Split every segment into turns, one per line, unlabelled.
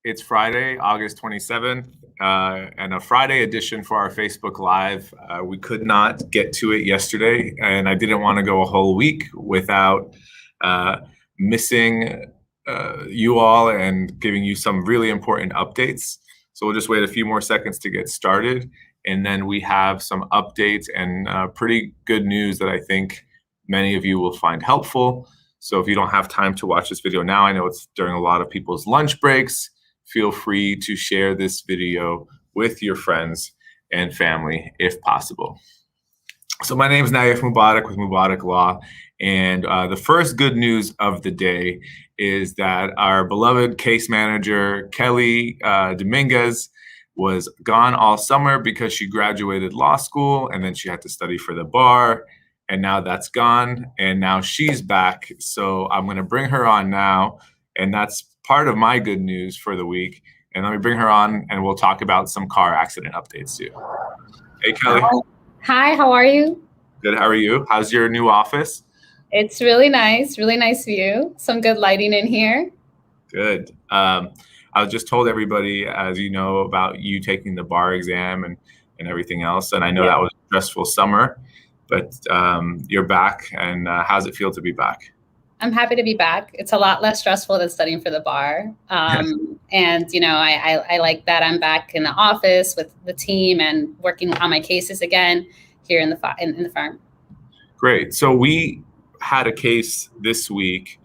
It's Friday, August 27th, and a Friday edition for our Facebook Live. We could not get to it yesterday, and I didn't want to go a whole week without missing you all and giving you some really important updates. So we'll just wait a few more seconds to get started, and then we have some updates and pretty good news that I think many of you will find helpful. So if you don't have time to watch this video now, I know it's during a lot of people's lunch breaks. Feel free to share this video with your friends and family if possible. So my name is Nayef Mubarak with Mubarak Law, and the first good news of the day is that our beloved case manager, Kelly Dominguez, was gone all summer because she graduated law school and then she had to study for the bar, and now that's gone, and now she's back. So I'm going to bring her on now, and that's part of my good news for the week. And let me bring her on and we'll talk about some car accident updates too. Hey, Kelly.
Hi, how are you?
Good, how are you? How's your new office?
It's really nice view. Some good lighting in here.
Good. I just told everybody, as you know, about you taking the bar exam and everything else. And I know that was a stressful summer, but you're back, and how's it feel to be back?
I'm happy to be back. It's a lot less stressful than studying for the bar. And, you know, I like that I'm back in the office with the team and working on my cases again here in the firm.
Great. So we had a case this week,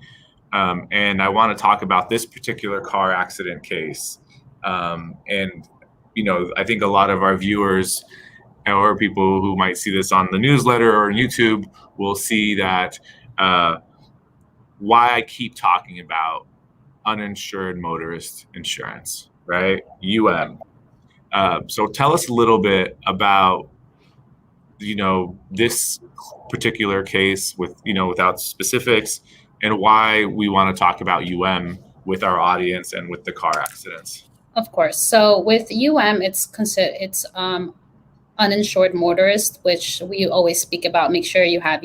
and I want to talk about this particular car accident case. And, you know, I think a lot of our viewers or people who might see this on the newsletter or on YouTube will see that why I keep talking about uninsured motorist insurance, right? So tell us a little bit about, you know, this particular case with, you know, without specifics, and why we want to talk about with our audience and with the car accidents.
Of course. So with it's uninsured motorist, which we always speak about. Make sure you have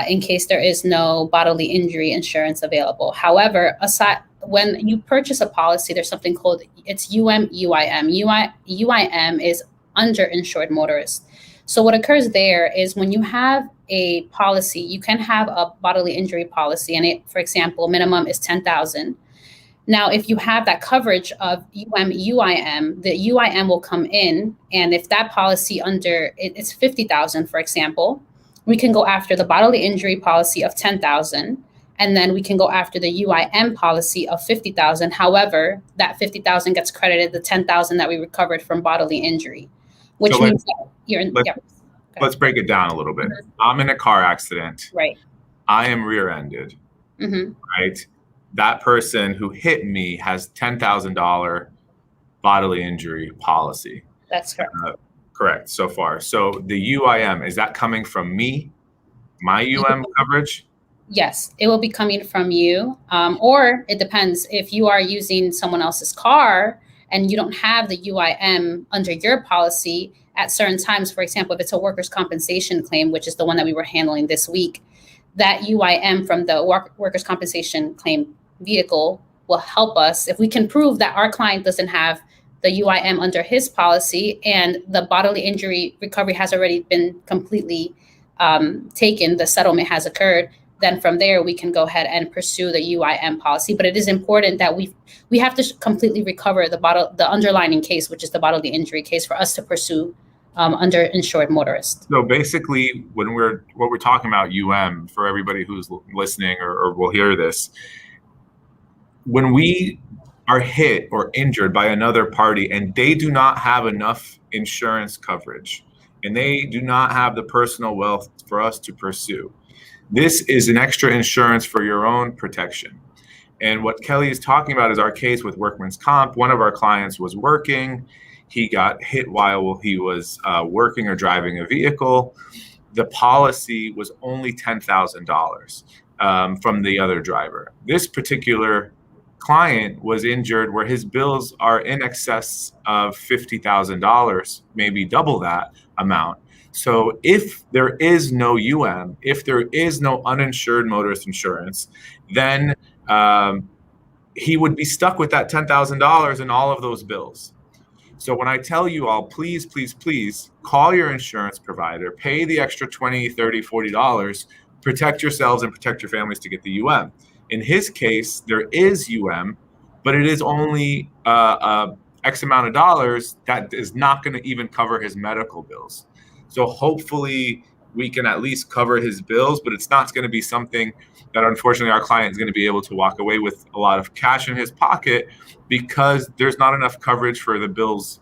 in case there is no bodily injury insurance available. However, when you purchase a policy, there's something called UIM. UIM is underinsured motorist. So what occurs there is when you have a policy, you can have a bodily injury policy, and it, for example, minimum is $10,000. Now, if you have that coverage of UIM, the UIM will come in, and if that policy it's $50,000, for example, we can go after the bodily injury policy of $10,000, and then we can go after the UIM policy of $50,000. However, that $50,000 gets credited the $10,000 that we recovered from bodily injury, which means that you're in.
Let's break it down a little bit. Mm-hmm. I'm in a car accident.
Right.
I am rear-ended.
Mm-hmm.
Right. That person who hit me has $10,000 bodily injury policy.
That's correct.
Correct so far. So the UIM, is that coming from me, my coverage?
Yes, it will be coming from you. Or it depends. If you are using someone else's car and you don't have the UIM under your policy at certain times, for example, if it's a workers' compensation claim, which is the one that we were handling this week, that UIM from the workers' compensation claim vehicle will help us if we can prove that our client doesn't have the UIM under his policy and the bodily injury recovery has already been completely taken, the settlement has occurred. Then from there, we can go ahead and pursue the UIM policy. But it is important that we have to completely recover the underlying case, which is the bodily injury case, for us to pursue underinsured motorist.
So basically, what we're talking about for everybody who's listening or will hear this, when we are hit or injured by another party and they do not have enough insurance coverage and they do not have the personal wealth for us to pursue, this is an extra insurance for your own protection. And what Kelly is talking about is our case with workman's comp. One of our clients was working. He got hit while he was working or driving a vehicle. The policy was only $10,000 from the other driver. This particular client was injured where his bills are in excess of $50,000, maybe double that amount. So if there is no if there is no uninsured motorist insurance, then he would be stuck with that $10,000 and all of those bills. So when I tell you all, please, please, please call your insurance provider, pay the extra $20, $30, $40, protect yourselves and protect your families to get the In his case, there is but it is only X amount of dollars that is not going to even cover his medical bills. So hopefully we can at least cover his bills, but it's not going to be something that unfortunately our client is going to be able to walk away with a lot of cash in his pocket, because there's not enough coverage for the bills,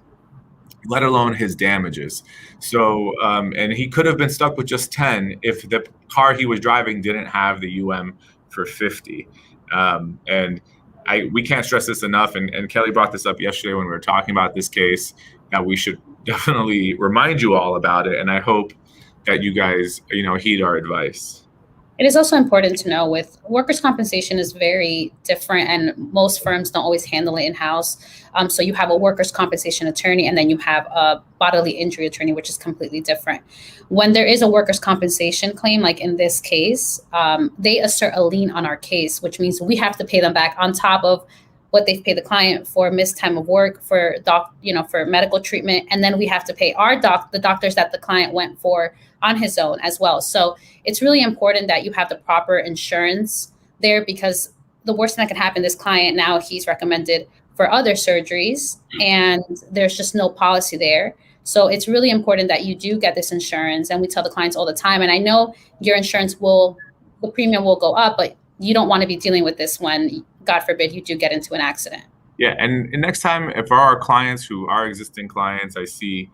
let alone his damages. So, and he could have been stuck with just 10 if the car he was driving didn't have the for 50. And we can't stress this enough. And Kelly brought this up yesterday when we were talking about this case, that we should definitely remind you all about it. And I hope that you guys, heed our advice.
It is also important to know with workers' compensation is very different, and most firms don't always handle it in-house. So you have a workers' compensation attorney, and then you have a bodily injury attorney, which is completely different. When there is a workers' compensation claim, like in this case, they assert a lien on our case, which means we have to pay them back on top of what they've paid the client for missed time of work, for for medical treatment, and then we have to pay the doctors that the client went for on his own as well. So it's really important that you have the proper insurance there, because the worst thing that can happen, this client now, he's recommended for other surgeries and there's just no policy there. So it's really important that you do get this insurance, and we tell the clients all the time. And I know your insurance the premium will go up, but you don't want to be dealing with this when, God forbid, you do get into an accident.
Yeah, and next time, if our clients who are existing clients, I see,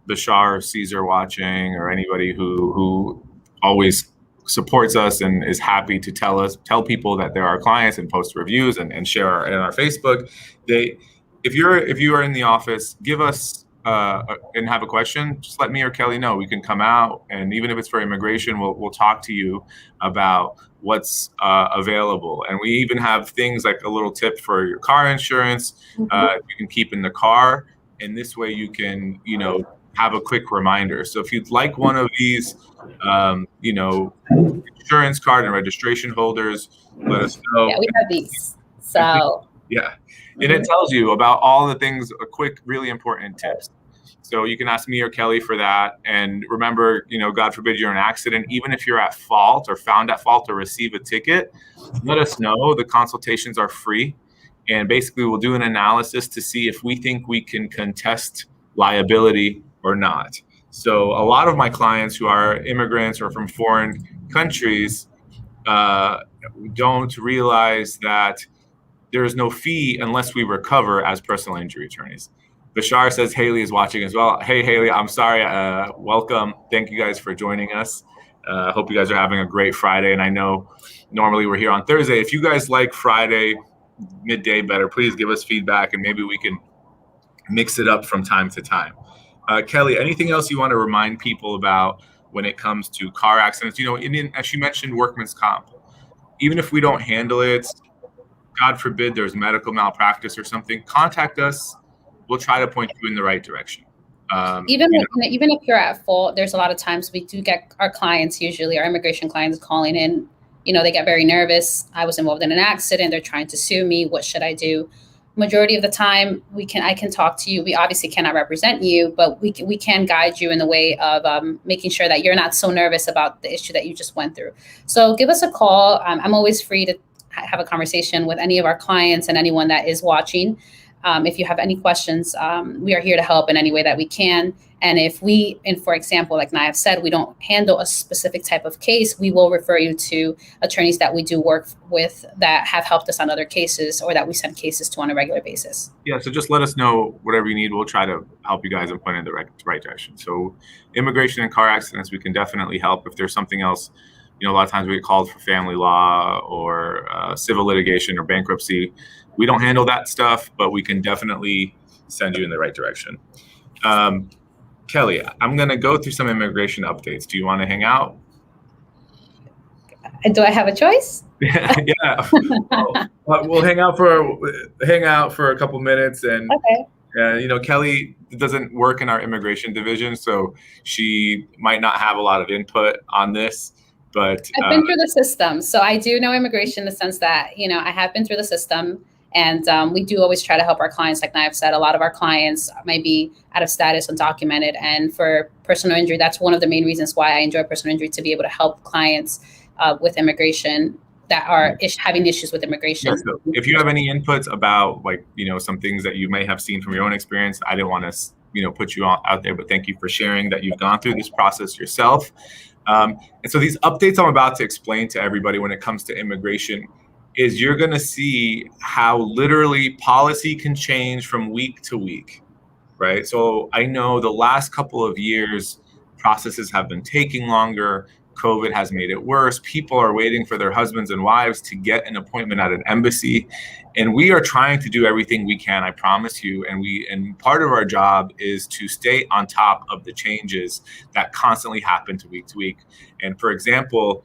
Bashar, Caesar watching, or anybody who always supports us and is happy to tell people that they're our clients and post reviews and share in our Facebook. If you are in the office, give us and have a question, just let me or Kelly know. We can come out, and even if it's for immigration, we'll talk to you about what's available. And we even have things like a little tip for your car insurance. You can keep in the car, and this way you can have a quick reminder. So if you'd like one of these insurance card and registration holders, let us know.
Yeah, we have these. So
yeah, and it tells you about all the things, a quick, really important tips. So you can ask me or Kelly for that. And remember, God forbid you're in an accident, even if you're at fault or found at fault or receive a ticket, let us know. The consultations are free. And basically we'll do an analysis to see if we think we can contest liability or not. So a lot of my clients who are immigrants or from foreign countries don't realize that there is no fee unless we recover as personal injury attorneys. Bashar says Haley is watching as well. Hey, Haley, I'm sorry. Welcome. Thank you guys for joining us. Hope you guys are having a great Friday. And I know normally we're here on Thursday. If you guys like Friday midday better, please give us feedback, and maybe we can mix it up from time to time. Kelly, anything else you want to remind people about when it comes to car accidents? As you mentioned, workman's comp. Even if we don't handle it, God forbid there's medical malpractice or something, contact us. We'll try to point you in the right direction.
Even if you're at fault, there's a lot of times we do get our clients, usually our immigration clients, calling in. They get very nervous. I was involved in an accident. They're trying to sue me. What should I do? Majority of the time, I can talk to you. We obviously cannot represent you, but we can guide you in the way of making sure that you're not so nervous about the issue that you just went through. So give us a call. I'm always free to have a conversation with any of our clients and anyone that is watching. If you have any questions, we are here to help in any way that we can. And for example, like Nayef said, we don't handle a specific type of case, we will refer you to attorneys that we do work with that have helped us on other cases, or that we send cases to on a regular basis.
Yeah, so just let us know whatever you need. We'll try to help you guys and point in the right direction. So immigration and car accidents, we can definitely help. If there's something else, a lot of times we get called for family law or civil litigation or bankruptcy. We don't handle that stuff, but we can definitely send you in the right direction. Kelly, I'm going to go through some immigration updates. Do you want to hang out?
Do I have a choice?
Yeah. We'll hang out for a couple minutes. And
okay.
Kelly doesn't work in our immigration division, so she might not have a lot of input on this. But
I've been through the system, so I do know immigration in the sense that, I have been through the system, and we do always try to help our clients. Like Nayef said, a lot of our clients might be out of status, undocumented, and for personal injury, that's one of the main reasons why I enjoy personal injury, to be able to help clients with immigration that are having issues with
yeah,
immigration.
so if you have any inputs about, like, some things that you may have seen from your own experience, I didn't want to put you out there, but thank you for sharing that you've gone through this process yourself. And so these updates I'm about to explain to everybody when it comes to immigration is you're going to see how literally policy can change from week to week, right? So I know the last couple of years, processes have been taking longer. COVID has made it worse. People are waiting for their husbands and wives to get an appointment at an embassy. And we are trying to do everything we can, I promise you. And part of our job is to stay on top of the changes that constantly happen to week. And for example,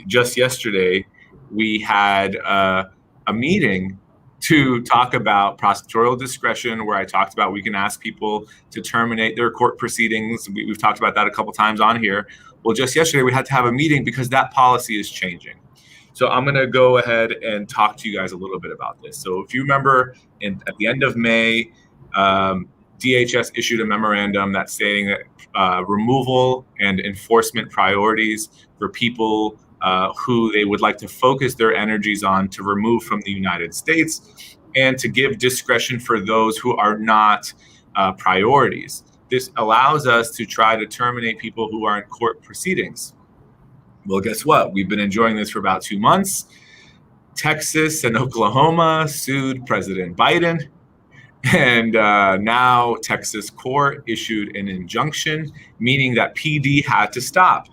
just yesterday, we had a meeting to talk about prosecutorial discretion, where I talked about we can ask people to terminate their court proceedings. We've talked about that a couple times on here. Well, just yesterday we had to have a meeting because that policy is changing. So I'm going to go ahead and talk to you guys a little bit about this. So if you remember, at the end of May, DHS issued a memorandum that's saying that removal and enforcement priorities for people who they would like to focus their energies on to remove from the United States, and to give discretion for those who are not priorities. This allows us to try to terminate people who are in court proceedings. Well, guess what? We've been enjoying this for about 2 months. Texas and Oklahoma sued President Biden, and now Texas court issued an injunction, meaning that PD had to stop.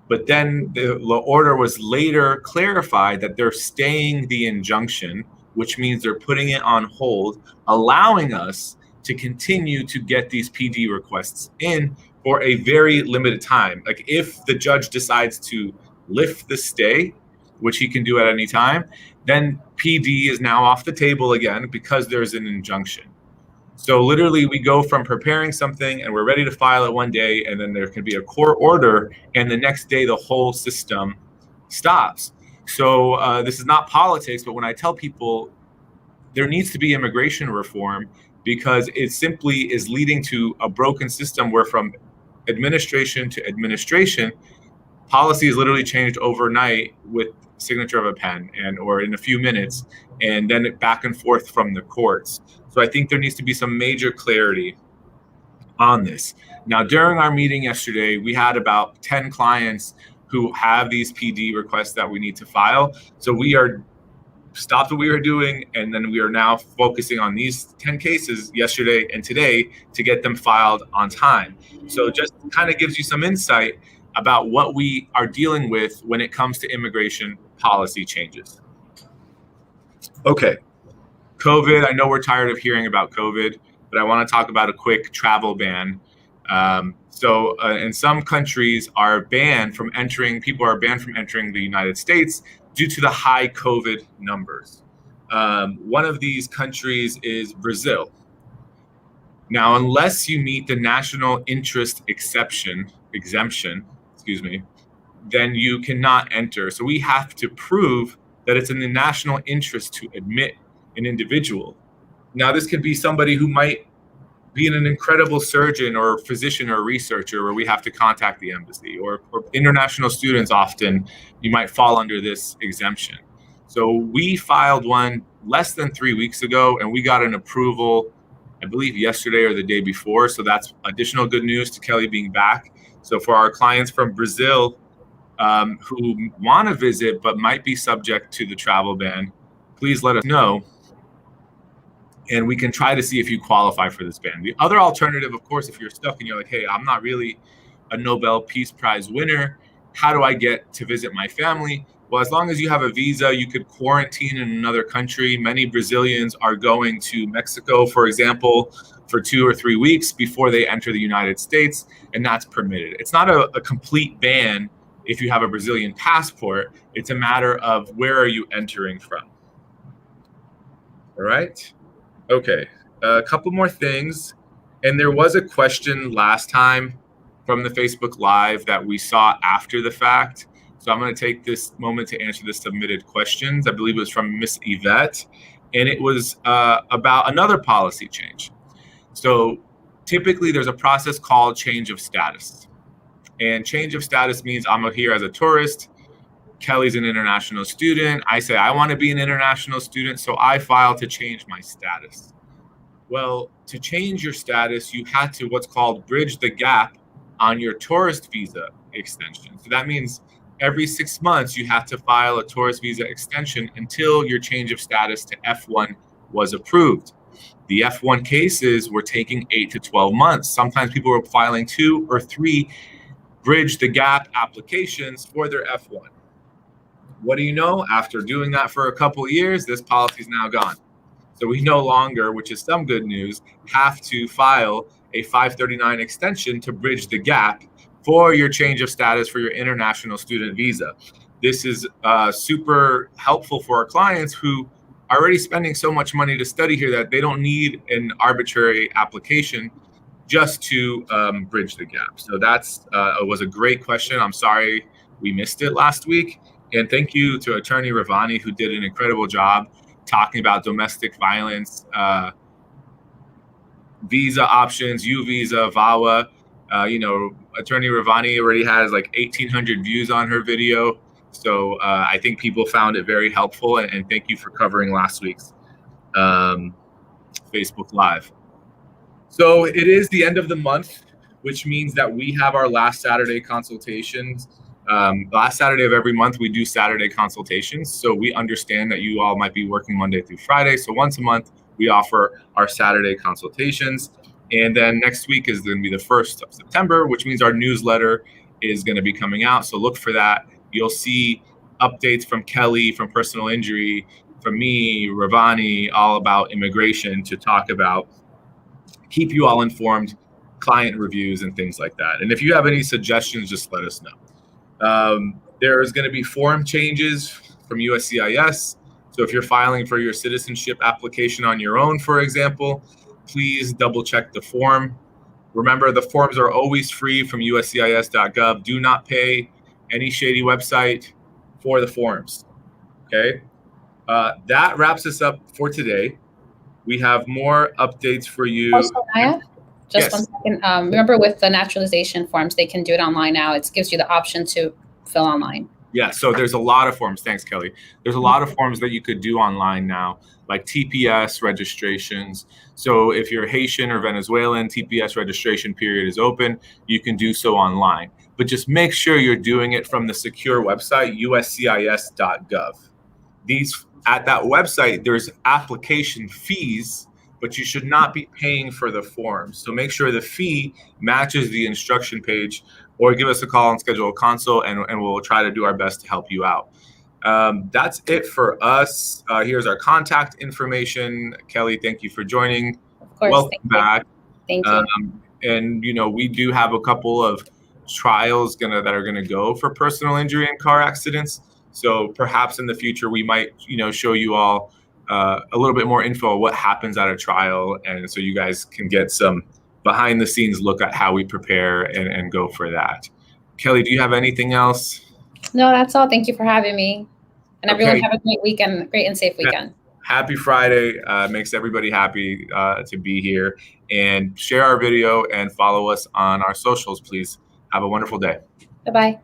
But then the order was later clarified that they're staying the injunction, which means they're putting it on hold, allowing us to continue to get these PD requests in for a very limited time. Like, if the judge decides to lift the stay, which he can do at any time, then PD is now off the table again because there's an injunction. So literally, we go from preparing something and we're ready to file it one day, and then there can be a court order, and the next day the whole system stops. So this is not politics, but when I tell people there needs to be immigration reform, because it simply is leading to a broken system where from administration to administration, policy is literally changed overnight with signature of a pen or in a few minutes, and then back and forth from the courts. So I think there needs to be some major clarity on this. Now, during our meeting yesterday, we had about 10 clients who have these PD requests that we need to file. So we are stopped what we were doing, and then we are now focusing on these 10 cases yesterday and today to get them filed on time. So just kind of gives you some insight about what we are dealing with when it comes to immigration policy changes. Okay, COVID. I know we're tired of hearing about COVID, but I want to talk about a quick travel ban. In some countries people are banned from entering the United States due to the high COVID numbers. One of these countries is Brazil. Now, unless you meet the national interest exemption, then you cannot enter. So we have to prove that it's in the national interest to admit an individual. Now, this could be somebody who might be an incredible surgeon or physician or researcher, where we have to contact the embassy, or international students. Often you might fall under this exemption. So we filed one less than 3 weeks ago, and we got an approval, I believe yesterday or the day before. So that's additional good news to Kelly being back. So for our clients from Brazil who want to visit but might be subject to the travel ban, please let us know, and we can try to see if you qualify for this ban. The other alternative, of course, if you're stuck and you're like, hey, I'm not really a Nobel Peace Prize winner, how do I get to visit my family? Well, as long as you have a visa, you could quarantine in another country. Many Brazilians are going to Mexico, for example, for 2 or 3 weeks before they enter the United States, and that's permitted. It's not a complete ban if you have a Brazilian passport. It's a matter of where are you entering from. All right. Okay, a couple more things. And there was a question last time from the Facebook Live that we saw after the fact. So I'm going to take this moment to answer the submitted questions. I believe it was from Miss Yvette, and it was about another policy change. So typically there's a process called change of status. And change of status means I'm here as a tourist. Kelly's an international student. I say I want to be an international student, so I file to change my status. Well, to change your status, you had to what's called bridge the gap on your tourist visa extension. So that means every 6 months you have to file a tourist visa extension until your change of status to F1 was approved. The F1 cases were taking 8 to 12 months. Sometimes people were filing 2 or 3 bridge the gap applications for their F1. What do you know? After doing that for a couple of years, this policy is now gone. So we no longer, which is some good news, have to file a 539 extension to bridge the gap for your change of status for your international student visa. This is super helpful for our clients who are already spending so much money to study here that they don't need an arbitrary application just to bridge the gap. So that's was a great question. I'm sorry we missed it last week. And thank you to Attorney Ravani, who did an incredible job talking about domestic violence, visa options, U visa, VAWA. Attorney Ravani already has like 1,800 views on her video. So I think people found it very helpful. And thank you for covering last week's Facebook Live. So it is the end of the month, which means that we have our last Saturday consultations. Last Saturday of every month, we do Saturday consultations. So we understand that you all might be working Monday through Friday. So once a month, we offer our Saturday consultations. And then next week is going to be the 1st of September, which means our newsletter is going to be coming out. So look for that. You'll see updates from Kelly, from personal injury, from me, Ravani, all about immigration to talk about, keep you all informed, client reviews and things like that. And if you have any suggestions, just let us know. There's going to be form changes from USCIS. So if you're filing for your citizenship application on your own, for example, please double check the form. Remember, the forms are always free from uscis.gov. Do not pay any shady website for the forms. Okay. That wraps us up for today. We have more updates for you.
Also, Nayef, just
Yes.
1 second. Remember, with the naturalization forms, they can do it online now. It gives you the option to fill online.
Yeah, so there's a lot of forms. Thanks, Kelly. There's a lot of forms that you could do online now, like TPS registrations. So if you're Haitian or Venezuelan, TPS registration period is open. You can do so online. But just make sure you're doing it from the secure website, uscis.gov. At that website, there's application fees, but you should not be paying for the forms. So make sure the fee matches the instruction page, or give us a call and schedule a consult, and we'll try to do our best to help you out. That's it for us. Here's our contact information. Kelly, thank you for joining.
Of course.
Welcome back.
Thank you.
And we do have a couple of trials that are gonna go for personal injury and car accidents. So perhaps in the future we might show you all a little bit more info on what happens at a trial, and so you guys can get some behind the scenes look at how we prepare and go for that. Kelly, do you have anything else?
No, that's all. Thank you for having me. And everyone
Okay.
have a great weekend, great and safe weekend.
Happy Friday. Makes everybody happy to be here. And share our video and follow us on our socials, please. Have a wonderful day.
Bye-bye.